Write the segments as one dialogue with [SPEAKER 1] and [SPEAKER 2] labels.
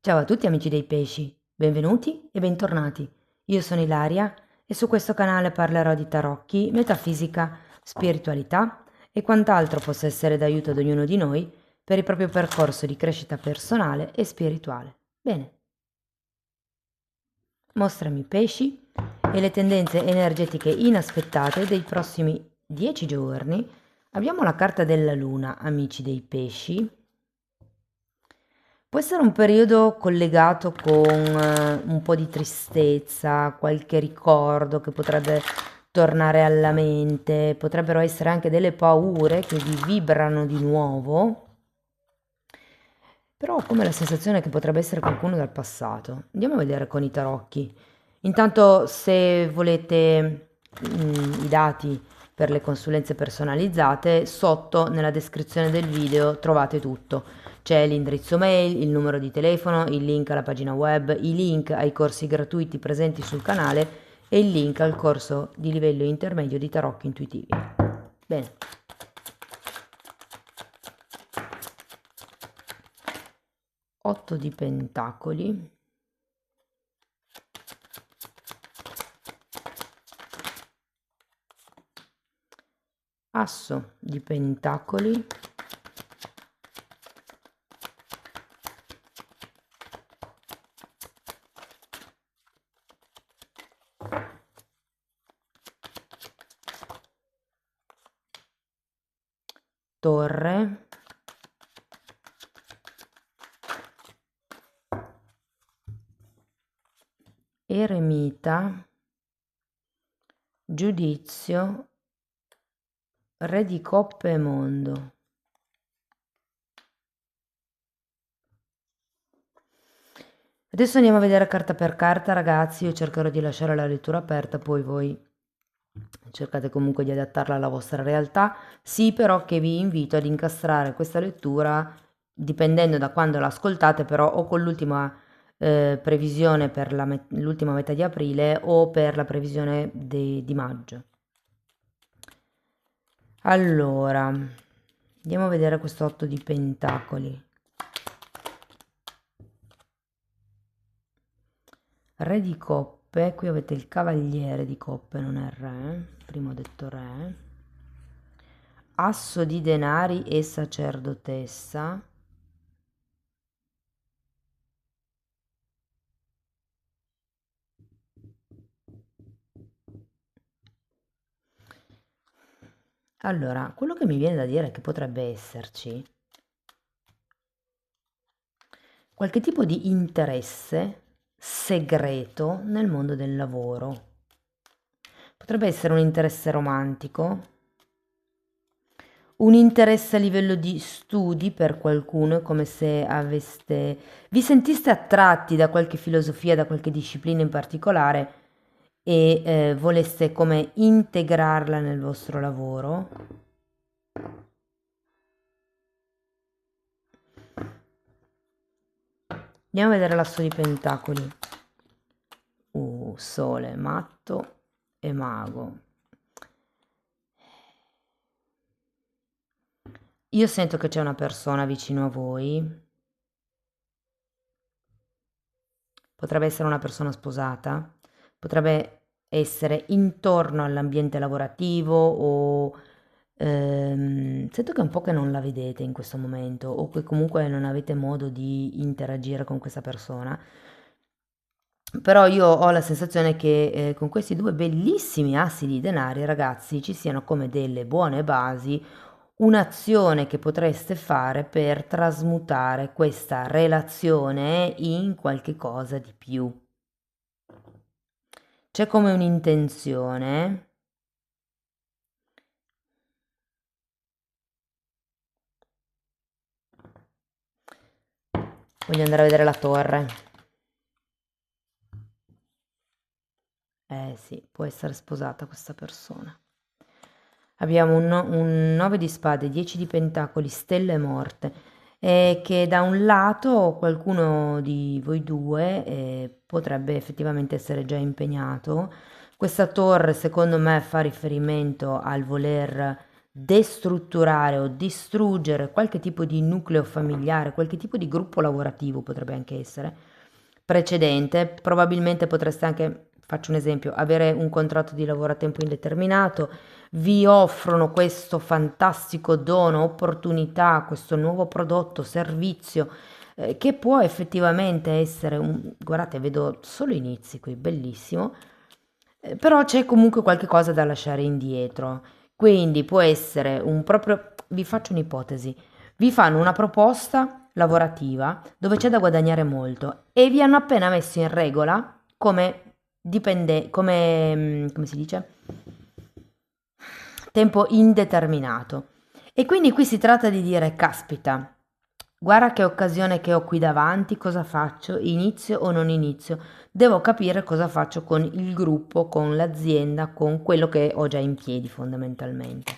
[SPEAKER 1] Ciao a tutti amici dei pesci, benvenuti e bentornati. Io sono Ilaria e su questo canale parlerò di tarocchi, metafisica, spiritualità e quant'altro possa essere d'aiuto ad ognuno di noi per il proprio percorso di crescita personale e spirituale. Bene, mostrami i pesci e le tendenze energetiche inaspettate dei prossimi 10 giorni. Abbiamo la carta della luna, amici dei pesci. Può essere un periodo collegato con un po' di tristezza, qualche ricordo che potrebbe tornare alla mente, potrebbero essere anche delle paure che vi vibrano di nuovo, però ho come la sensazione che potrebbe essere qualcuno dal passato. Andiamo a vedere con i tarocchi. Intanto, se volete i dati per le consulenze personalizzate, sotto nella descrizione del video trovate tutto. C'è l'indirizzo mail, il numero di telefono, il link alla pagina web, i link ai corsi gratuiti presenti sul canale e il link al corso di livello intermedio di tarocchi intuitivi. Bene. 8 di pentacoli. Asso di pentacoli. Torre. Eremita. Giudizio. Re di coppe e mondo. Adesso andiamo a vedere carta per carta, ragazzi. Io cercherò di lasciare la lettura aperta, poi voi cercate comunque di adattarla alla vostra realtà. Sì, però che vi invito ad incastrare questa lettura dipendendo da quando l'ascoltate, però o con l'ultima previsione per l'ultima metà di aprile o per la previsione di maggio. Allora, andiamo a vedere questo 8 di pentacoli. Re di coppe, qui avete il cavaliere di coppe, non è il re, prima ho detto re. Asso di denari e sacerdotessa. Allora, quello che mi viene da dire è che potrebbe esserci qualche tipo di interesse segreto nel mondo del lavoro. Potrebbe essere un interesse romantico, un interesse a livello di studi per qualcuno, è come se vi sentiste attratti da qualche filosofia, da qualche disciplina in particolare e voleste come integrarla nel vostro lavoro. Andiamo a vedere l'asso di pentacoli. Sole, matto e mago. Io sento che c'è una persona vicino a voi. Potrebbe essere una persona sposata, potrebbe essere intorno all'ambiente lavorativo o sento che è un po' che non la vedete in questo momento o che comunque non avete modo di interagire con questa persona. Però io ho la sensazione che con questi due bellissimi assi di denari, ragazzi, ci siano come delle buone basi, un'azione che potreste fare per trasmutare questa relazione in qualche cosa di più. C'è come un'intenzione. Voglio andare a vedere la torre. Eh sì, può essere sposata questa persona. Abbiamo un 9 di spade, 10 di pentacoli, stelle morte, che da un lato qualcuno di voi due potrebbe effettivamente essere già impegnato. Questa torre secondo me fa riferimento al voler destrutturare o distruggere qualche tipo di nucleo familiare, qualche tipo di gruppo lavorativo potrebbe anche essere precedente. Probabilmente potreste anche, faccio un esempio, avere un contratto di lavoro a tempo indeterminato, vi offrono questo fantastico dono, opportunità, questo nuovo prodotto, servizio, che può effettivamente essere un... Guardate, vedo solo inizi qui, bellissimo, però c'è comunque qualche cosa da lasciare indietro. Quindi può essere un proprio... Vi faccio un'ipotesi. Vi fanno una proposta lavorativa dove c'è da guadagnare molto e vi hanno appena messo in regola come come si dice? Tempo indeterminato. E quindi qui si tratta di dire, caspita, guarda che occasione che ho qui davanti, cosa faccio? Inizio o non inizio? Devo capire cosa faccio con il gruppo, con l'azienda, con quello che ho già in piedi fondamentalmente.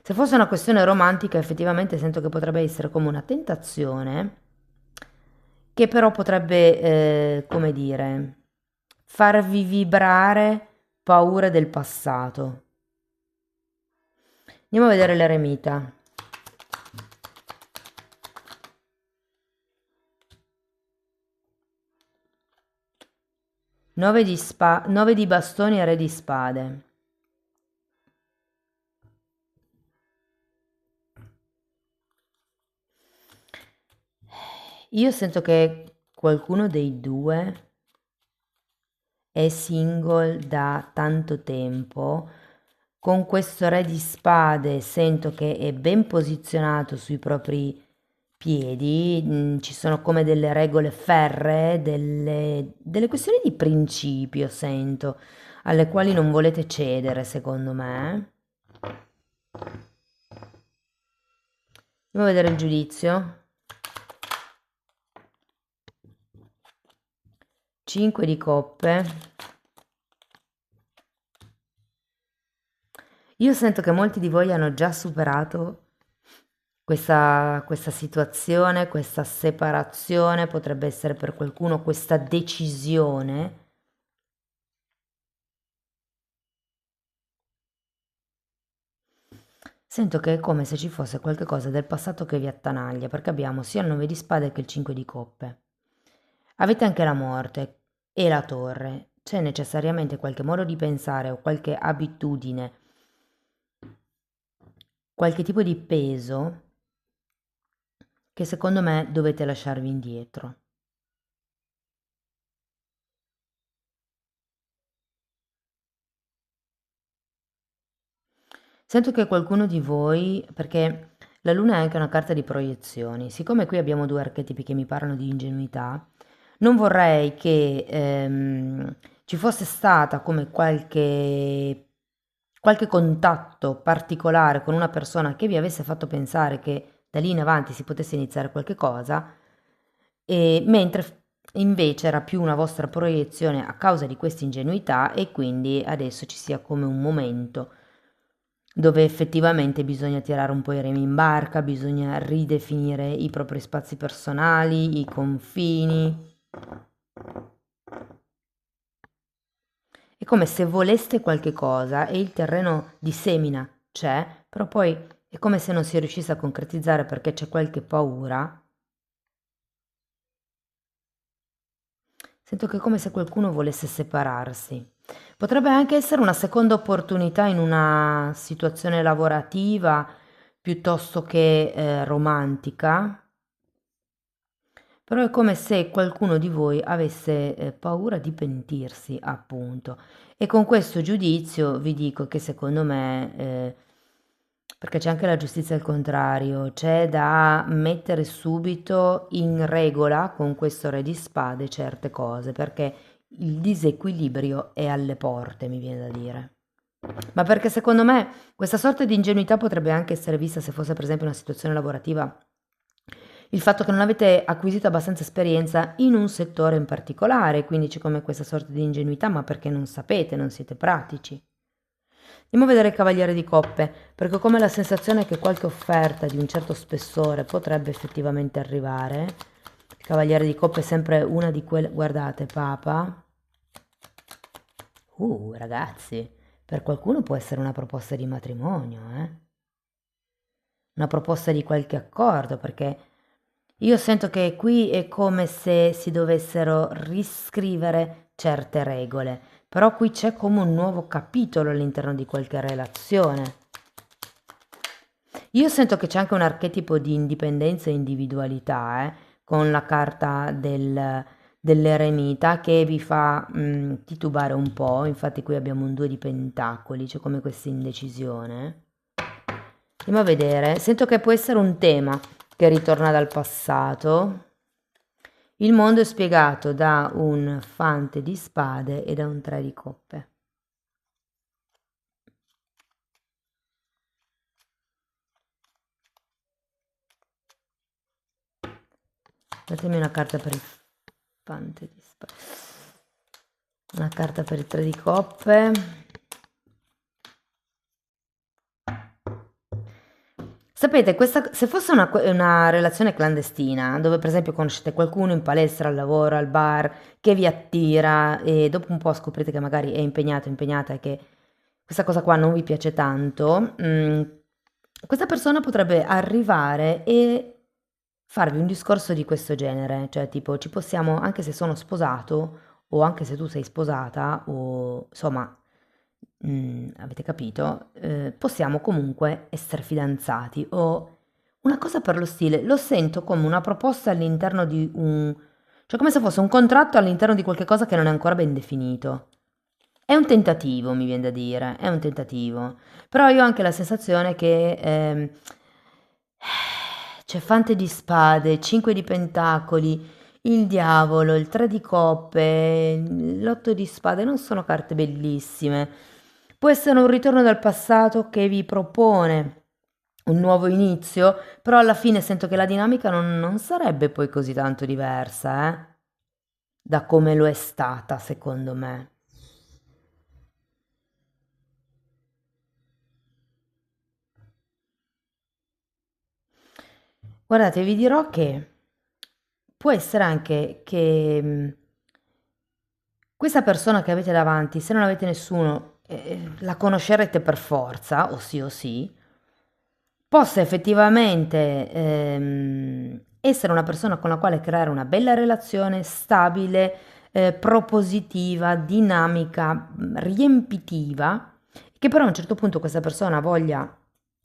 [SPEAKER 1] Se fosse una questione romantica, effettivamente sento che potrebbe essere come una tentazione, che però potrebbe, come dire, farvi vibrare paure del passato. Andiamo a vedere l'eremita. 9 di bastoni e re di spade. Io sento che qualcuno dei due è single da tanto tempo. Con questo re di spade sento che è ben posizionato sui propri piedi, ci sono come delle regole ferree, delle questioni di principio, sento, alle quali non volete cedere, secondo me. Andiamo a vedere il giudizio. 5 di coppe. Io sento che molti di voi hanno già superato questa situazione, questa separazione, potrebbe essere per qualcuno questa decisione. Sento che è come se ci fosse qualche cosa del passato che vi attanaglia, perché abbiamo sia il 9 di spade che il 5 di coppe. Avete anche la morte e la torre. C'è necessariamente qualche modo di pensare o qualche abitudine, qualche tipo di peso che secondo me dovete lasciarvi indietro. Sento che qualcuno di voi, perché la luna è anche una carta di proiezioni, siccome qui abbiamo due archetipi che mi parlano di ingenuità, non vorrei che ci fosse stata come qualche contatto particolare con una persona che vi avesse fatto pensare che da lì in avanti si potesse iniziare qualche cosa, e mentre invece era più una vostra proiezione a causa di questa ingenuità e quindi adesso ci sia come un momento dove effettivamente bisogna tirare un po' i remi in barca, bisogna ridefinire i propri spazi personali, i confini. È come se voleste qualche cosa e il terreno di semina c'è, però poi è come se non si riuscisse a concretizzare perché c'è qualche paura. Sento che è come se qualcuno volesse separarsi. Potrebbe anche essere una seconda opportunità in una situazione lavorativa piuttosto che romantica, però è come se qualcuno di voi avesse paura di pentirsi, appunto. E con questo giudizio vi dico che secondo me, perché c'è anche la giustizia al contrario, c'è da mettere subito in regola con questo re di spade certe cose, perché il disequilibrio è alle porte, mi viene da dire. Ma perché secondo me questa sorta di ingenuità potrebbe anche essere vista se fosse per esempio una situazione lavorativa, il fatto che non avete acquisito abbastanza esperienza in un settore in particolare, quindi c'è come questa sorta di ingenuità, ma perché non sapete, non siete pratici. Andiamo a vedere il Cavaliere di Coppe, perché ho come la sensazione che qualche offerta di un certo spessore potrebbe effettivamente arrivare. Il Cavaliere di Coppe è sempre una di quelle... Guardate, Papa. Ragazzi, per qualcuno può essere una proposta di matrimonio, una proposta di qualche accordo, perché io sento che qui è come se si dovessero riscrivere certe regole, però qui c'è come un nuovo capitolo all'interno di qualche relazione. Io sento che c'è anche un archetipo di indipendenza e individualità, con la carta dell'eremita che vi fa titubare un po', infatti qui abbiamo un 2 di pentacoli, c'è come questa indecisione. Andiamo a vedere, sento che può essere un tema che ritorna dal passato. Il mondo è spiegato da un fante di spade e da un 3 di coppe. Datemi una carta per il fante di spade. Una carta per il 3 di coppe. Sapete, se fosse una relazione clandestina, dove per esempio conoscete qualcuno in palestra, al lavoro, al bar, che vi attira e dopo un po' scoprite che magari è impegnato, impegnata e che questa cosa qua non vi piace tanto, questa persona potrebbe arrivare e farvi un discorso di questo genere, cioè tipo ci possiamo, anche se sono sposato o anche se tu sei sposata o insomma, avete capito, possiamo comunque essere fidanzati o una cosa per lo stile, lo sento come una proposta all'interno di cioè come se fosse un contratto all'interno di qualche cosa che non è ancora ben definito. È un tentativo, mi viene da dire, è un tentativo. Però io ho anche la sensazione che c'è fante di spade, 5 di pentacoli, il diavolo, il 3 di coppe, l'8 di spade, non sono carte bellissime. Può essere un ritorno dal passato che vi propone un nuovo inizio, però alla fine sento che la dinamica non sarebbe poi così tanto diversa, da come lo è stata, secondo me. Guardate, vi dirò che può essere anche che questa persona che avete davanti, se non avete nessuno, la conoscerete per forza, o sì, possa effettivamente essere una persona con la quale creare una bella relazione stabile, propositiva, dinamica, riempitiva, che però a un certo punto questa persona voglia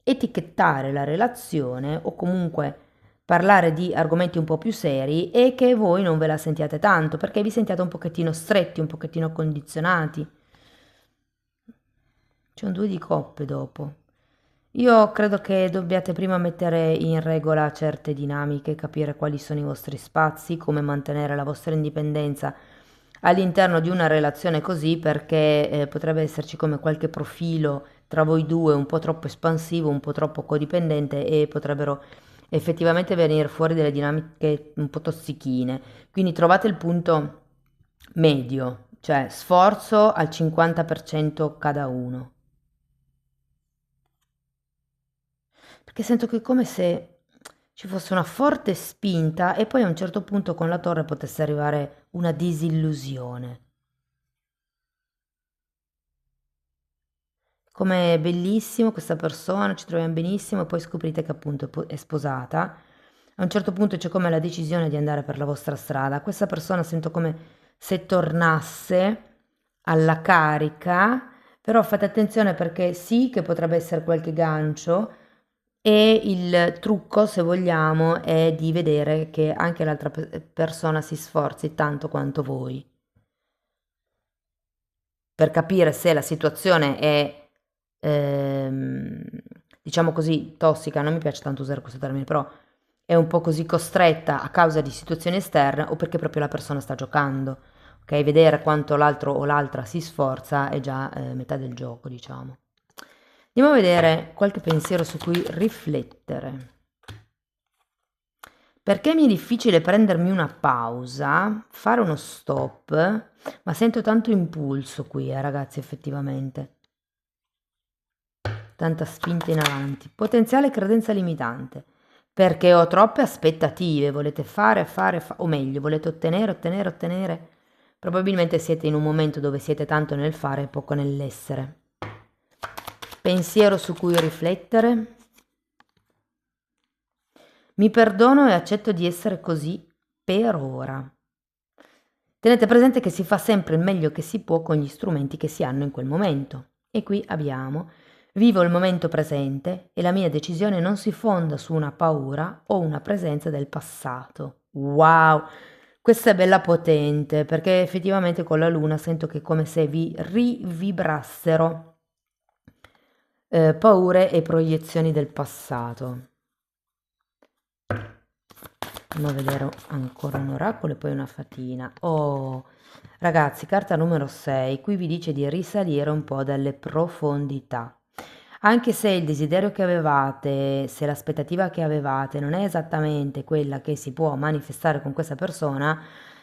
[SPEAKER 1] etichettare la relazione o comunque parlare di argomenti un po' più seri e che voi non ve la sentiate tanto perché vi sentiate un pochettino stretti, un pochettino condizionati. C'è un 2 di coppe dopo. Io credo che dobbiate prima mettere in regola certe dinamiche, capire quali sono i vostri spazi, come mantenere la vostra indipendenza all'interno di una relazione così, perché potrebbe esserci come qualche profilo tra voi due un po' troppo espansivo, un po' troppo codipendente e potrebbero effettivamente venire fuori delle dinamiche un po' tossichine. Quindi trovate il punto medio, cioè sforzo al 50% cada uno. Perché sento che è come se ci fosse una forte spinta e poi a un certo punto con la torre potesse arrivare una disillusione. Come è bellissimo questa persona, ci troviamo benissimo e poi scoprite che appunto è sposata. A un certo punto c'è come la decisione di andare per la vostra strada. Questa persona sento come se tornasse alla carica, però fate attenzione perché sì che potrebbe essere qualche gancio e il trucco, se vogliamo, è di vedere che anche l'altra persona si sforzi tanto quanto voi per capire se la situazione è, ehm, diciamo così, tossica, non mi piace tanto usare questo termine, però è un po' così costretta a causa di situazioni esterne o perché proprio la persona sta giocando. Ok, vedere quanto l'altro o l'altra si sforza è già metà del gioco, diciamo. Andiamo a vedere qualche pensiero su cui riflettere. Perché mi è difficile prendermi una pausa, fare uno stop, ma sento tanto impulso qui, ragazzi, effettivamente. Tanta spinta in avanti. Potenziale credenza limitante. Perché ho troppe aspettative, volete fare, o meglio, volete ottenere, ottenere, ottenere Probabilmente siete in un momento dove siete tanto nel fare e poco nell'essere. Pensiero su cui riflettere. Mi perdono e accetto di essere così per ora. Tenete presente che si fa sempre il meglio che si può con gli strumenti che si hanno in quel momento. E qui abbiamo: vivo il momento presente e la mia decisione non si fonda su una paura o una presenza del passato. Wow! Questa è bella potente, perché effettivamente con la luna sento che è come se vi rivibrassero paure e proiezioni del passato. Andiamo a vedere ancora un oracolo e poi una fatina. Oh, ragazzi, carta numero 6, qui vi dice di risalire un po' dalle profondità. Anche se il desiderio che avevate, se l'aspettativa che avevate non è esattamente quella che si può manifestare con questa persona,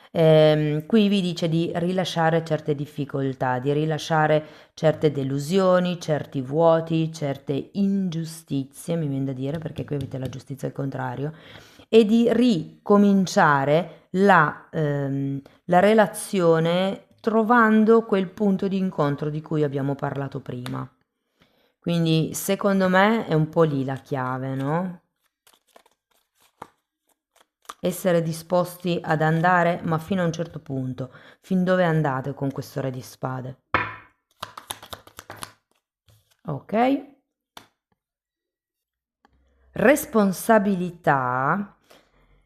[SPEAKER 1] qui vi dice di rilasciare certe difficoltà, di rilasciare certe delusioni, certi vuoti, certe ingiustizie, mi viene da dire, perché qui avete la giustizia al contrario, e di ricominciare la relazione trovando quel punto di incontro di cui abbiamo parlato prima. Quindi secondo me è un po' lì la chiave, no? Essere disposti ad andare, ma fino a un certo punto. Fin dove andate con questo Re di Spade? Ok. Responsabilità.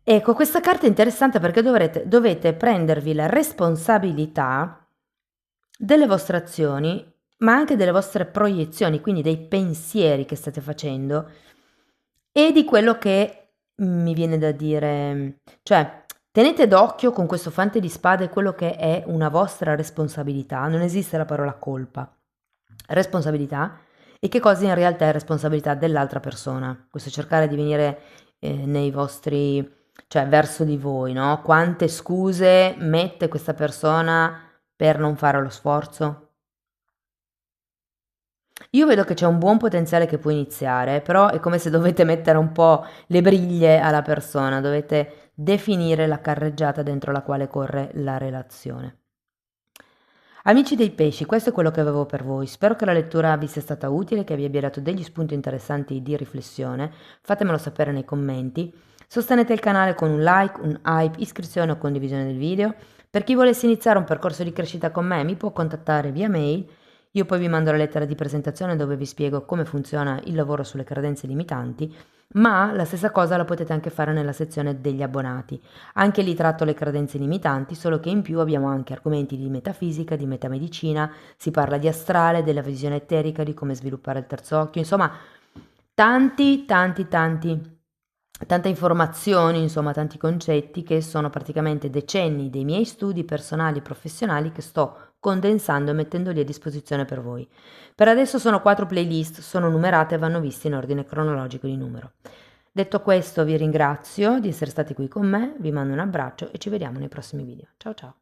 [SPEAKER 1] Ecco, questa carta è interessante perché dovete prendervi la responsabilità delle vostre azioni, ma anche delle vostre proiezioni, quindi dei pensieri che state facendo e di quello che mi viene da dire, cioè tenete d'occhio con questo Fante di Spade quello che è una vostra responsabilità, non esiste la parola colpa, responsabilità, e che cosa in realtà è responsabilità dell'altra persona. Questo cercare di venire nei vostri, cioè verso di voi, no? Quante scuse mette questa persona per non fare lo sforzo? Io vedo che c'è un buon potenziale che può iniziare, però è come se dovete mettere un po' le briglie alla persona, dovete definire la carreggiata dentro la quale corre la relazione. Amici dei pesci, questo è quello che avevo per voi. Spero che la lettura vi sia stata utile, che vi abbia dato degli spunti interessanti di riflessione. Fatemelo sapere nei commenti. Sostenete il canale con un like, un hype, iscrizione o condivisione del video. Per chi volesse iniziare un percorso di crescita con me, mi può contattare via mail. Io poi vi mando la lettera di presentazione dove vi spiego come funziona il lavoro sulle credenze limitanti, ma la stessa cosa la potete anche fare nella sezione degli abbonati. Anche lì tratto le credenze limitanti, solo che in più abbiamo anche argomenti di metafisica, di metamedicina, si parla di astrale, della visione eterica, di come sviluppare il terzo occhio, insomma, tante informazioni, insomma, tanti concetti che sono praticamente decenni dei miei studi personali e professionali che sto condensando e mettendoli a disposizione per voi. Per adesso sono 4 playlist, sono numerate e vanno viste in ordine cronologico di numero. Detto questo, vi ringrazio di essere stati qui con me, vi mando un abbraccio e ci vediamo nei prossimi video. Ciao ciao!